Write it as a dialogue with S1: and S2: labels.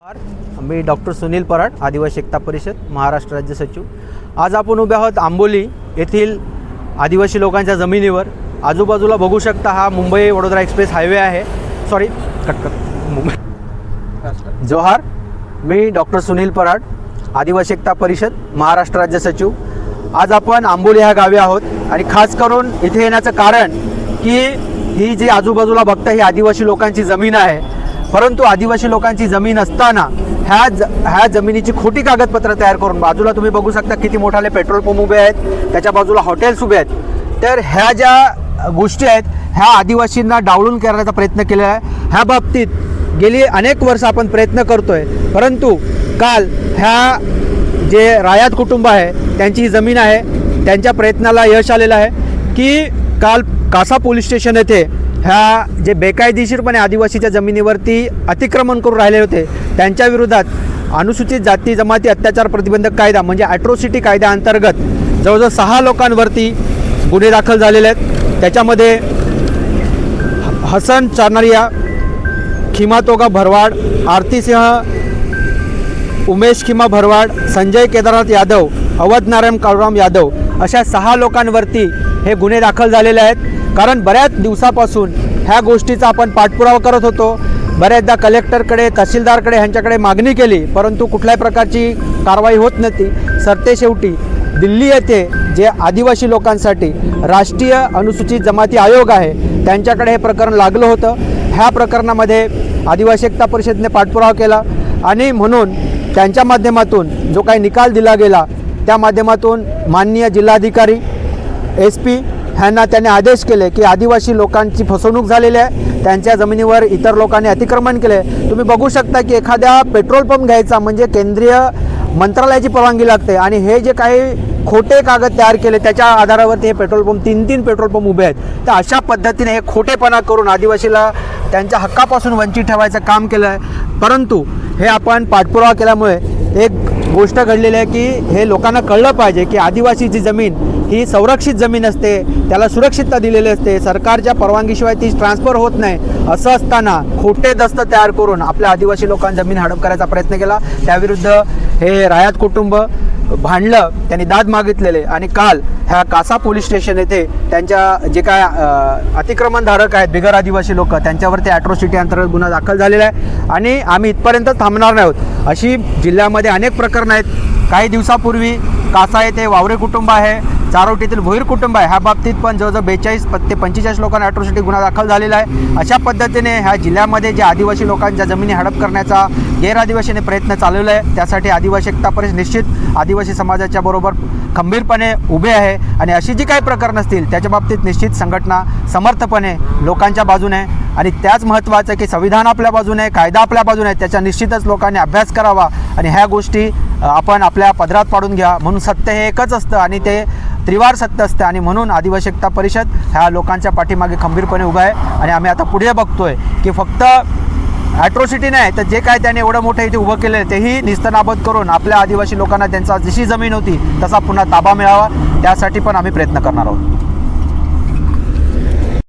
S1: मी doctor Sunil Parad, आदिवासी एकता परिषद, महाराष्ट्र राज्य सचिव। आज आपण उभे आहोत आंबोली येथील आदिवासी लोकांच्या जमिनीवर। आजूबाजूला बघू शकता हा मुंबई वडोदरा एक्सप्रेस हायवे आहे। सॉरी मुंबई। जोहार, मी डॉक्टर सुनील पराड, आदिवासी एकता परिषद, महाराष्ट्र राज्य सचिव। आज आपण आंबोली ह्या गावी आहोत आणि खास करून इथे येण्याचं कारण की ही जी आजूबाजूला बघता ही आदिवासी लोकांची जमीन आहे, परंतु आदिवासी लोकांची जमीन असताना ह्या जमिनीची खोटी कागदपत्र तयार करून बाजूला तुम्ही बघू शकता किती मोठाले पेट्रोल पंप उभे आहेत, त्याच्या बाजूला हॉटेल्स उभे आहेत। तर ह्या ज्या गोष्टी आहेत ह्या आदिवासींना डावलून करण्याचा प्रयत्न केलेला आहे। ह्या बाबतीत गेली अनेक वर्ष आपण प्रयत्न करतोय, परंतु काल ह्या जे रायात कुटुंब आहे त्यांची जमीन आहे, त्यांच्या प्रयत्नाला यश आलेलं आहे की काल कासा पोलीस स्टेशन येथे ह्या जे बेकायदेशीरपणे आदिवासीच्या जमिनीवरती अतिक्रमण करून राहिले होते त्यांच्या विरोधात अनुसूचित जाती जमाती अत्याचार प्रतिबंधक कायदा म्हणजे ॲट्रोसिटी कायद्याअंतर्गत जवळजवळ 6 लोकांवरती गुन्हे दाखल झालेले आहेत। त्याच्यामध्ये हसन चारनारिया, खिमातोगा भरवाड, आरती सिंह, उमेश खिमा भरवाड, संजय केदारनाथ यादव, अवध नारायण काळूराम यादव अशा 6 लोकांवरती हे गुन्हे दाखल झालेले आहेत। कारण बऱ्याच दिवसापासून ह्या गोष्टीचा आपण पाठपुरावा करत होतो, बऱ्याचदा कलेक्टरकडे, तहसीलदारकडे ह्यांच्याकडे मागणी केली, परंतु कुठल्याही प्रकारची कारवाई होत नव्हती। सरतेशेवटी दिल्ली येथे जे आदिवासी लोकांसाठी राष्ट्रीय अनुसूचित जमाती आयोग आहे त्यांच्याकडे हे प्रकरण लागलं होतं। ह्या प्रकरणामध्ये आदिवासी एकता परिषदेने पाठपुरावा केला आणि म्हणून त्यांच्या माध्यमातून जो काही निकाल दिला गेला त्या माध्यमातून माननीय जिल्हाधिकारी SP ह्यांना त्यांनी आदेश केले की आदिवासी लोकांची फसवणूक झालेली आहे, त्यांच्या जमिनीवर इतर लोकांनी अतिक्रमण केले। तुम्ही बघू शकता की एखाद्या पेट्रोल पंप घ्यायचा म्हणजे केंद्रीय मंत्रालयाची परवानगी लागते आणि हे जे काही खोटे कागद तयार केले त्याच्या आधारावरती हे पेट्रोल पंप 3 पेट्रोल पंप उभे आहेत। तर अशा पद्धतीने हे खोटेपणा करून आदिवासीला त्यांच्या हक्कापासून वंचित ठेवायचं काम केलं आहे। परंतु हे आपण पाठपुरावा केल्यामुळे एक गोष्ट घडलेली आहे की हे लोकांना कळलं पाहिजे की आदिवासीची जमीन ही संरक्षित जमीन असते, त्याला सुरक्षितता दिलेली असते, सरकारच्या परवानगीशिवाय ती ट्रान्सफर होत नाही। असं असताना खोटे दस्त तयार करून आपल्या आदिवासी लोकांची जमीन हडप करायचा प्रयत्न केला। त्याविरुद्ध हे रायात कुटुंब भांडलं, त्यांनी दाद मागितलेले आणि काल ह्या कासा पोलीस स्टेशन येथे त्यांच्या जे काय अतिक्रमणधारक आहेत बिगर आदिवासी लोक त्यांच्यावरती ॲट्रोसिटी अंतर्गत गुन्हा दाखल झालेला आहे। आणि आम्ही इथपर्यंत थांबणार नाही आहोत। अशी जिल्ह्यामध्ये अनेक प्रकरणं आहेत। काही दिवसापूर्वी कासा येथे वावरे कुटुंब आहे, चारोटीतील भोईर कुटुंब आहे, ह्या बाबतीत पण जवळजवळ 42 ते 45 लोकांना ॲट्रोसिटी गुन्हा दाखल झालेला आहे। अशा पद्धतीने ह्या जिल्ह्यामध्ये जे आदिवासी लोकांच्या जमिनी हडप करण्याचा गैरआदिवासीने प्रयत्न चालवला आहे, त्यासाठी आदिवासी एकता परिषद निश्चित आदिवासी समाजाच्या बरोबर खंबीरपणे उभे आहे आणि अशी जी काही प्रकरणं असतील त्याच्या बाबतीत निश्चित संघटना समर्थपणे लोकांच्या बाजूने आहे। आणि त्याच महत्त्वाचं की संविधान आपल्या बाजूने आहे, कायदा आपल्या बाजूने आहे, त्याचा निश्चितच लोकांनी अभ्यास करावा आणि ह्या गोष्टी आपण आपल्या पदरात पाडून घ्या। म्हणून सत्य हे एकच असतं आणि ते त्रिवार सत्य असतं आणि म्हणून आदिवासी एकता परिषद ह्या लोकांच्या पाठीमागे खंबीरपणे उभा आहे। आणि आम्ही आता पुढे बघतोय की फक्त ॲट्रोसिटी नाही तर जे काय त्याने एवढं मोठं इथे उभं केलं आहे तेही निस्तनाबूत करून आपल्या आदिवासी लोकांना त्यांचा जशी जमीन होती तसा पुन्हा ताबा मिळावा, त्यासाठी पण आम्ही प्रयत्न करणार आहोत।